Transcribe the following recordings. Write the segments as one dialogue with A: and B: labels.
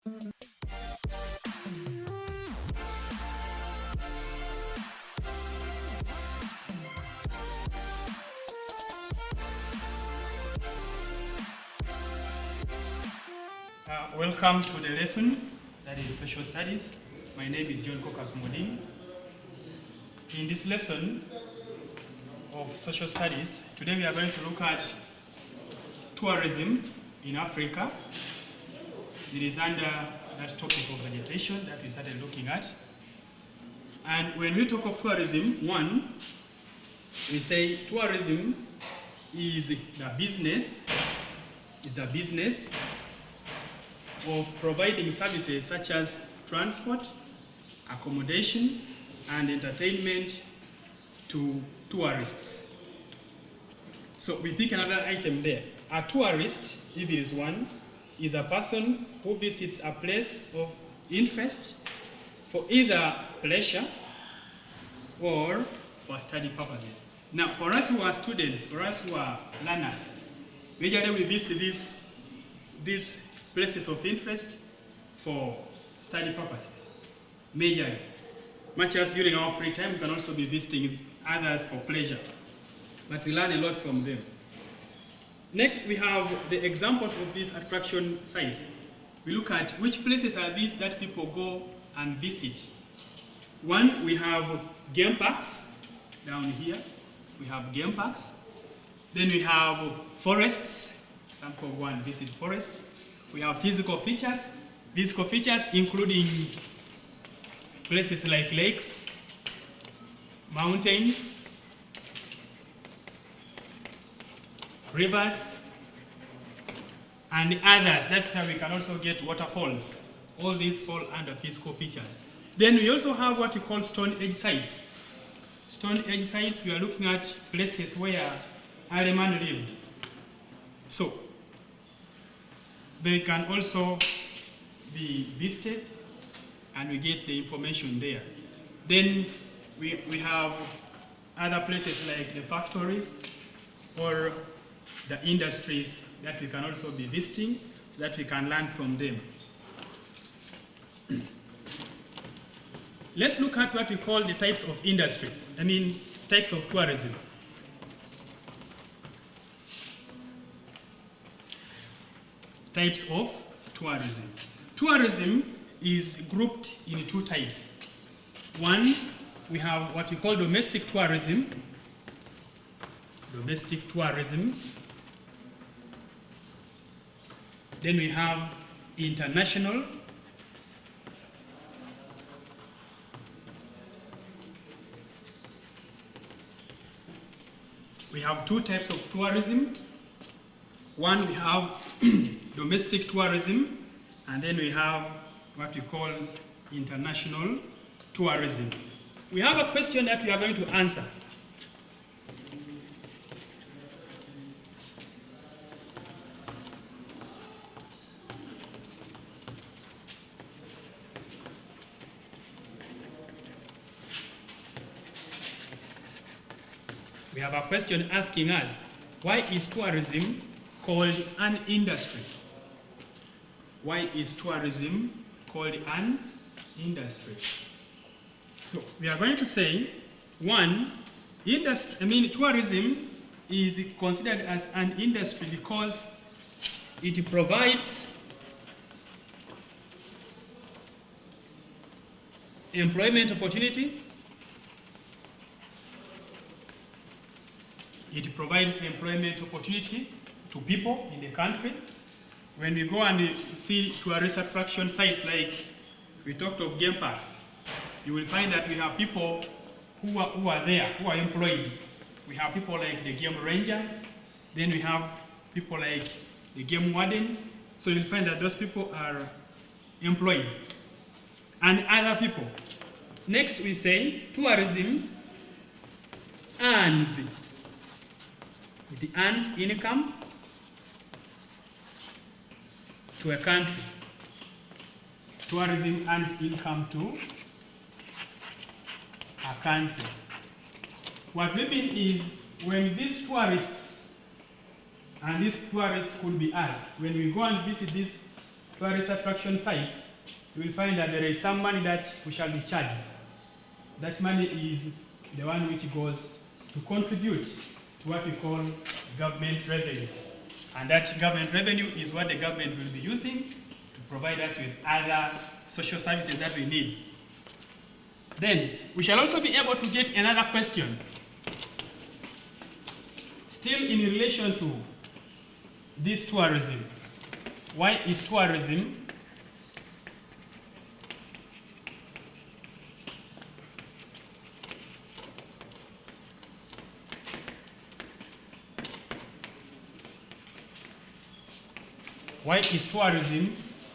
A: Welcome to the lesson, that is Social Studies. My name is John Kokas-Modin. In this lesson of Social Studies, today we are going to look at tourism in Africa. It is under that topic of vegetation that we started looking at. And when we talk of tourism, one, we say tourism is the business, it's a business of providing services such as transport, accommodation, and entertainment to tourists. So we pick another item there. A tourist, if it is one, is a person who visits a place of interest for either pleasure or for study purposes. Now, for us who are students, for us who are learners, usually we visit these places of interest for study purposes, majorly. Much as during our free time, we can also be visiting others for pleasure. But we learn a lot from them. Next, we have the examples of these attraction sites. We look at which places are these that people go and visit. One, we have game parks down here. We have game parks. Then we have forests. Some people go and visit forests. We have physical features including places like lakes, mountains, rivers, and others. That's where we can also get waterfalls. All these fall under physical features. Then we also have what we call Stone Age sites. Stone Age sites, we are looking at places where early man lived. So they can also be visited and we get the information there. Then we have other places like the factories or the industries that we can also be visiting so that we can learn from them. Let's look at what we call the types of industries, types of tourism. Types of tourism. Tourism is grouped in two types. One, we have what we call domestic tourism. Domestic tourism. Then we have international. We have two types of tourism. One, we have domestic tourism, and then we have what we call international tourism. We have a question that we are going to answer. We have a question asking us, why is tourism called an industry? Why is tourism called an industry? So we are going to say, one, tourism is considered as an industry because it provides employment opportunities. It provides employment opportunity to people in the country. When we go and see tourist attraction sites like we talked of game parks, you will find that we have people who are there, who are employed. We have people like the game rangers, then we have people like the game wardens. So you'll find that those people are employed. And other people. Next we say tourism earns. It earns income to a country. Tourism earns income to a country. What we mean is when these tourists, and these tourists could be us, when we go and visit these tourist attraction sites, you will find that there is some money that we shall be charged. That money is the one which goes to contribute to what we call government revenue. And that government revenue is what the government will be using to provide us with other social services that we need. Then, we shall also be able to get another question, still in relation to this tourism. Why is tourism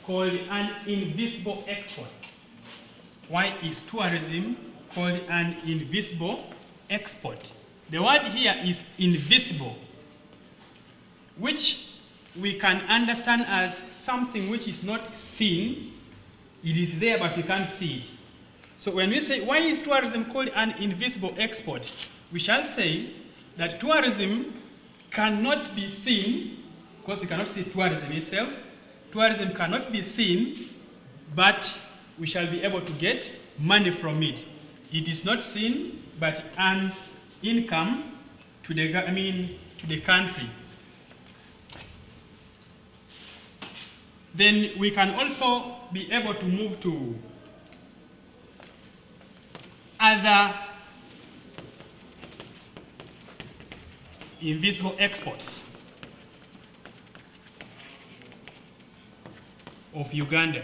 A: called an invisible export? Why is tourism called an invisible export? The word here is invisible, which we can understand as something which is not seen. It is there, but we can't see it. So when we say, why is tourism called an invisible export? We shall say that tourism cannot be seen, because we cannot see tourism itself. Tourism cannot be seen, but we shall be able to get money from it. It is not seen, but earns income to the country. Then we can also be able to move to other invisible exports of Uganda.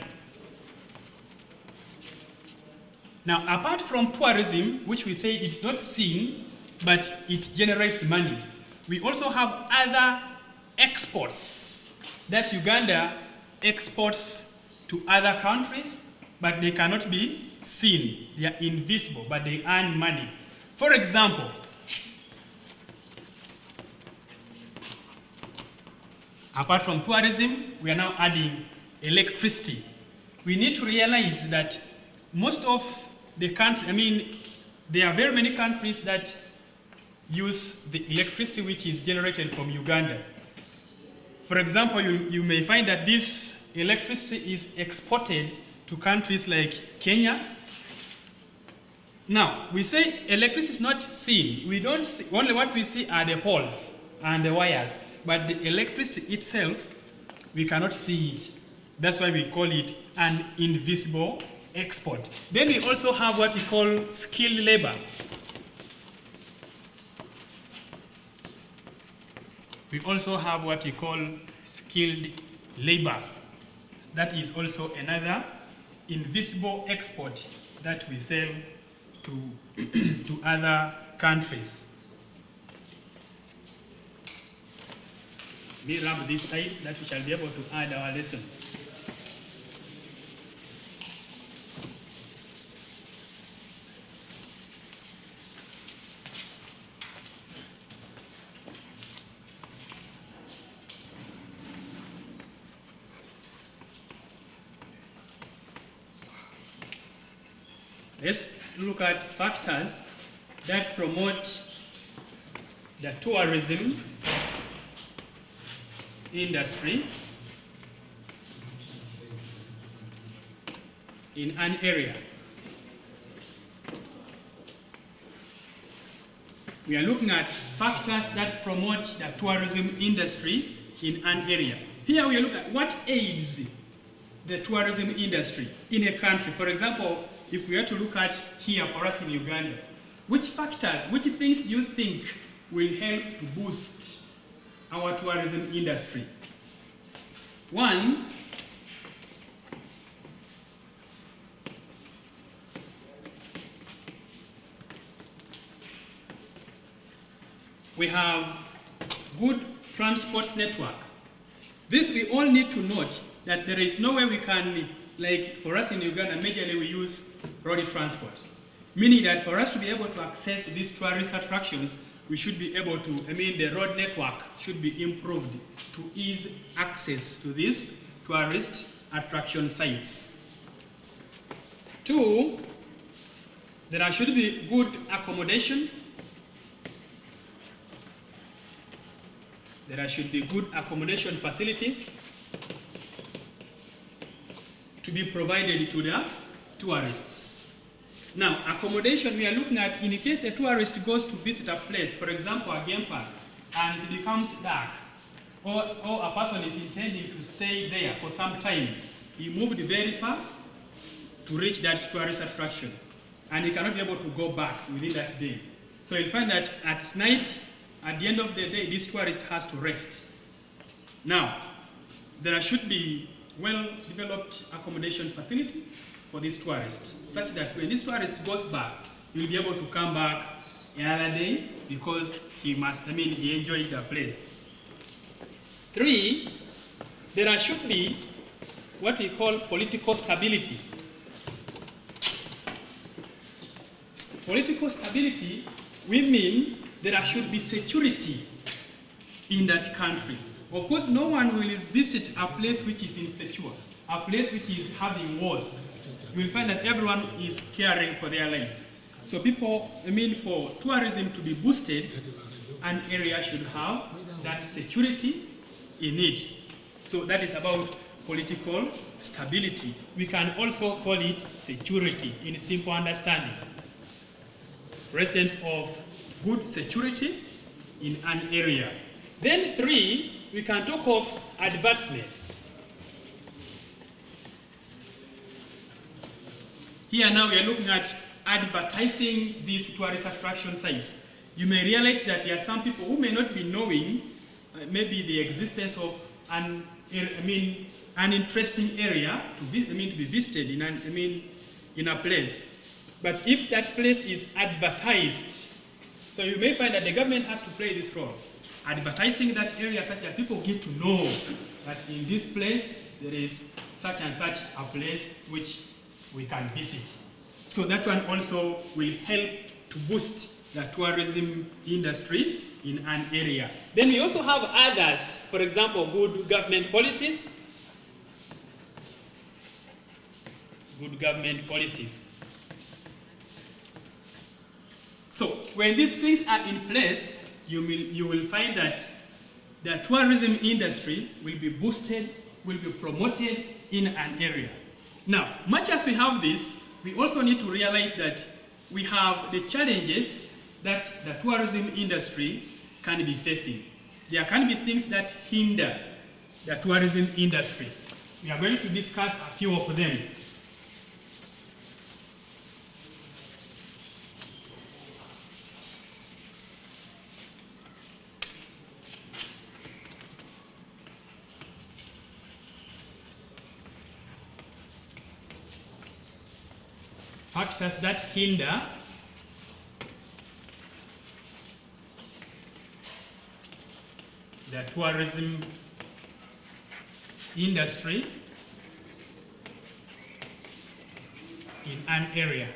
A: Now, apart from tourism, which we say it's not seen, but it generates money, we also have other exports that Uganda exports to other countries, but they cannot be seen. They are invisible, but they earn money. For example, apart from tourism, we are now adding electricity. We need to realize that most of the country, there are very many countries that use the electricity which is generated from Uganda. For example, you may find that this electricity is exported to countries like Kenya. Now, we say electricity is not seen. We don't see, only what we see are the poles and the wires. But the electricity itself, we cannot see it. That's why we call it an invisible export. Then we also have what we call skilled labor. We also have what we call skilled labor. That is also another invisible export that we sell to other countries. We rub these sides that we shall be able to add our lesson. Let's look at factors that promote the tourism industry in an area. We are looking at factors that promote the tourism industry in an area. Here we look at what aids the tourism industry in a country. For example, if we are to look at here for us in Uganda, which factors, which things do you think will help to boost our tourism industry? One, we have good transport network. This we all need to note that there is no way we can, like for us in Uganda, majorly we use road transport. Meaning that for us to be able to access these tourist attractions, we should be able to, the road network should be improved to ease access to these tourist attraction sites. Two, there should be good accommodation. There should be good accommodation facilities. to be provided to the tourists. Now, accommodation we are looking at, in case a tourist goes to visit a place, for example, a game park, and it becomes dark, or a person is intending to stay there for some time, he moved very far to reach that tourist attraction, and he cannot be able to go back within that day. So you'll find that at night, at the end of the day, this tourist has to rest. Now, there should be well-developed accommodation facility for this tourist, such that when this tourist goes back, he will be able to come back another day because he enjoyed the place. 3, there should be what we call political stability. Political stability, we mean there should be security in that country. Of course, no one will visit a place which is insecure, a place which is having wars. You will find that everyone is caring for their lives. So for tourism to be boosted, an area should have that security in it. So that is about political stability. We can also call it security in simple understanding. Presence of good security in an area. Then 3, we can talk of advertisement. Here now we are looking at advertising these tourist attraction sites. You may realize that there are some people who may not be knowing maybe the existence of an interesting area to be visited in a place. But if that place is advertised, so you may find that the government has to play this role, advertising that area such that people get to know that in this place there is such and such a place which we can visit. So that one also will help to boost the tourism industry in an area. Then we also have others, for example, good government policies. Good government policies. So when these things are in place, you will find that the tourism industry will be boosted, will be promoted in an area. Now, much as we have this, we also need to realize that we have the challenges that the tourism industry can be facing. There can be things that hinder the tourism industry. We are going to discuss a few of them. Factors that hinder the tourism industry in an area.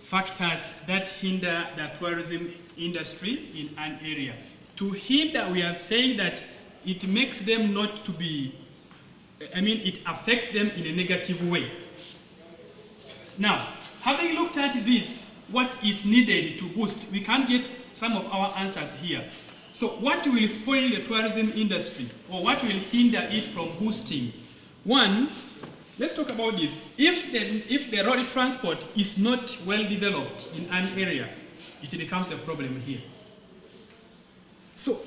A: Factors that hinder the tourism industry in an area. To hinder, we are saying that it makes them not to be, it affects them in a negative way. Now, having looked at this, what is needed to boost, we can get some of our answers here. So what will spoil the tourism industry, or what will hinder it from boosting? One, let's talk about this. If the road transport is not well developed in an area, it becomes a problem here. So,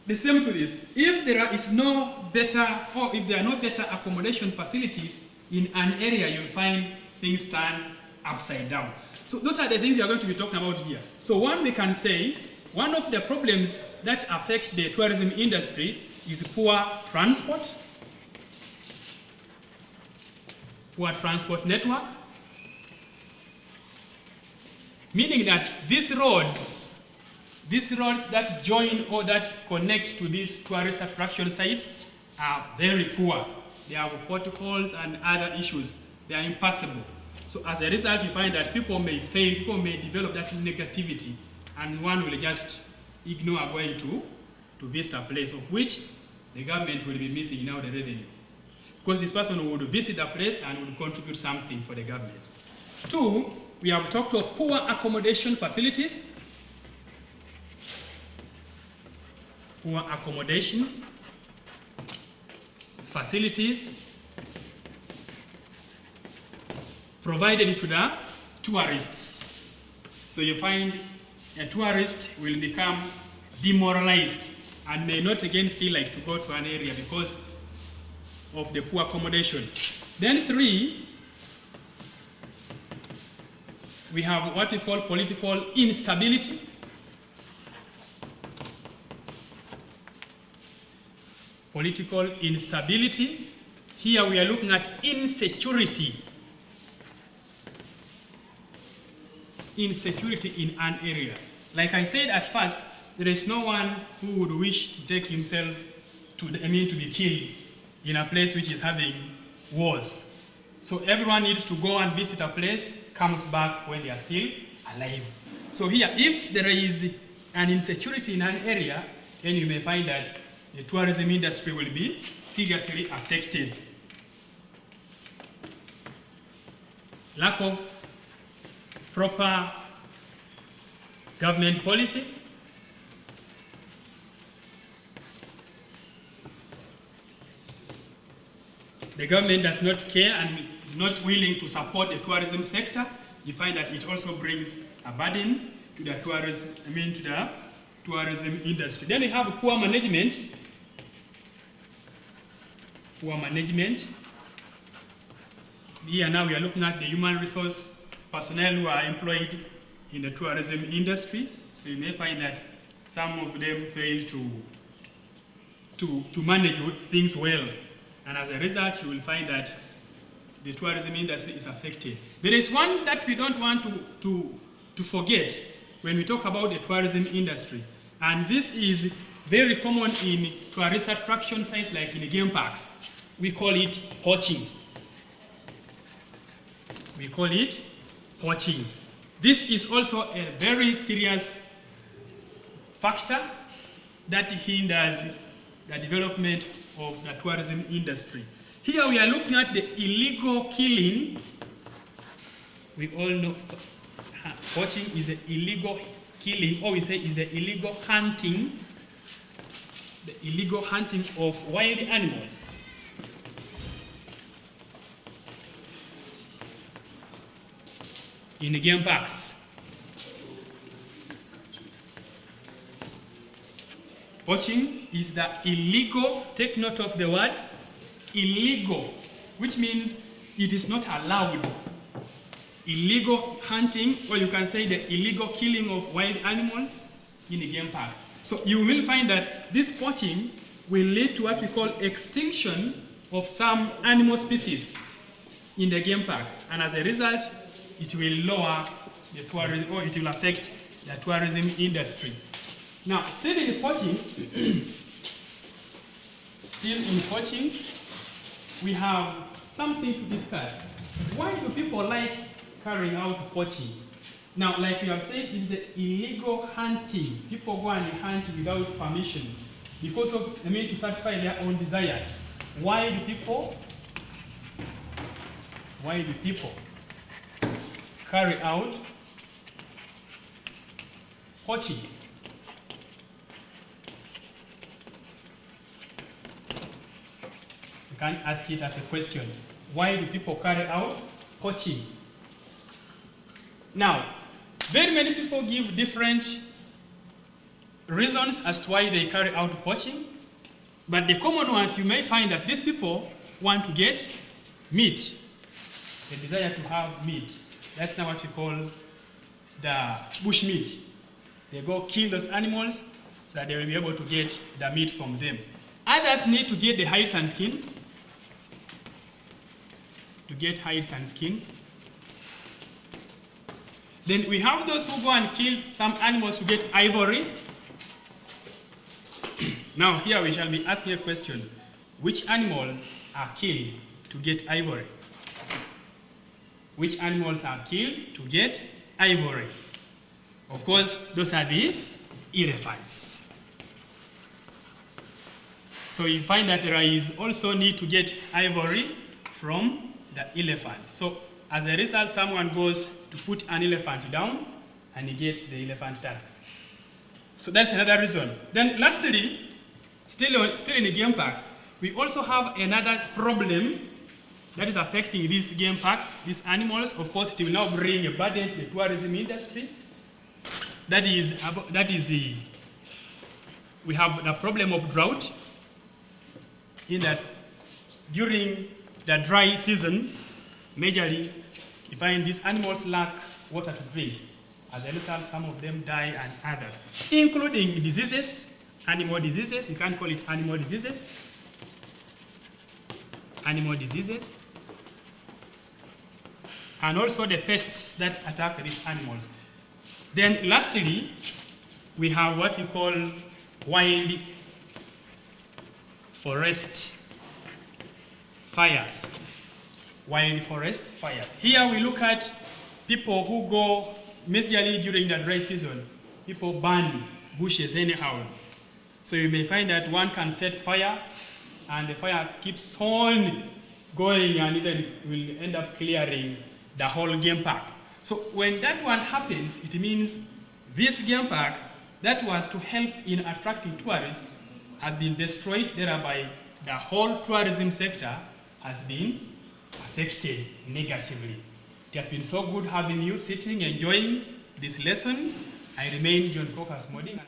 A: the same to this, if there is no better, or if there are no better accommodation facilities in an area, you'll find things turn upside down. So those are the things we are going to be talking about here. So one, we can say, one of the problems that affect the tourism industry is poor transport network, meaning that these roads that join or that connect to these tourist attraction sites are very poor. They have potholes and other issues. They are impassable. So as a result, you find that people may fail, people may develop that negativity, and one will just ignore going to visit a place of which the government will be missing now the revenue. Because this person would visit a place and would contribute something for the government. Two, we have talked of poor accommodation facilities. Poor accommodation facilities provided to the tourists. So you find a tourist will become demoralized and may not again feel like to go to an area because of the poor accommodation. Then 3, we have what we call political instability. Political instability. Here we are looking at insecurity. Insecurity in an area. Like I said at first, there is no one who would wish to take himself to be killed in a place which is having wars. So everyone needs to go and visit a place, comes back when they are still alive. So here, if there is an insecurity in an area, then you may find that the tourism industry will be seriously affected. Lack of proper government policies. The government does not care and is not willing to support the tourism sector. You find that it also brings a burden to the tourism industry. Then we have poor management. Poor management. Here now we are looking at the human resource personnel who are employed in the tourism industry. So you may find that some of them fail to manage things well. And as a result, you will find that the tourism industry is affected. There is one that we don't want to forget when we talk about the tourism industry. And this is very common in tourist attraction sites like in the game parks. We call it poaching. We call it poaching. This is also a very serious factor that hinders the development of the tourism industry. Here we are looking at the illegal killing. We all know poaching is the illegal killing, or we say is the illegal hunting of wild animals. In the game parks. Poaching is the illegal, take note of the word, illegal, which means it is not allowed. Illegal hunting, or you can say the illegal killing of wild animals in the game parks. So you will find that this poaching will lead to what we call extinction of some animal species in the game park. And as a result, it will lower the tourism, or it will affect the tourism industry. Now, still in poaching, we have something to discuss. Why do people like carrying out poaching? Now, like we have said, is the illegal hunting. People go and hunt without permission because of, to satisfy their own desires. Why do people carry out poaching? You can ask it as a question. Why do people carry out poaching? Now, very many people give different reasons as to why they carry out poaching, but the common ones, you may find that these people want to get meat. They desire to have meat. That's now what we call the bush meat. They go kill those animals so that they will be able to get the meat from them. Others need to get the hides and skins. Then we have those who go and kill some animals to get ivory. Now here we shall be asking a question. Which animals are killed to get ivory? Which animals are killed to get ivory? Of course, those are the elephants. So you find that there is also need to get ivory from the elephants. So as a result, someone goes to put an elephant down and he gets the elephant tusks. So that's another reason. Then lastly, still in the game parks, We also have another problem that is affecting these game parks, these animals. Of course, it will now bring a burden to the tourism industry. We have the problem of drought, in that during the dry season, majorly, you find these animals lack water to drink. As a result, some of them die and others, including diseases, animal diseases. You can't call it animal diseases. Animal diseases. And also the pests that attack these animals. Then lastly, we have what we call wild forest fires. Wild forest fires. Here we look at people who go, majorly during the dry season, people burn bushes anyhow. So you may find that one can set fire, and the fire keeps on going and even will end up clearing the whole game park. So when that one happens, it means this game park that was to help in attracting tourists has been destroyed, thereby the whole tourism sector has been affected negatively. It has been so good having you sitting, enjoying this lesson. I remain John Cocas Moding.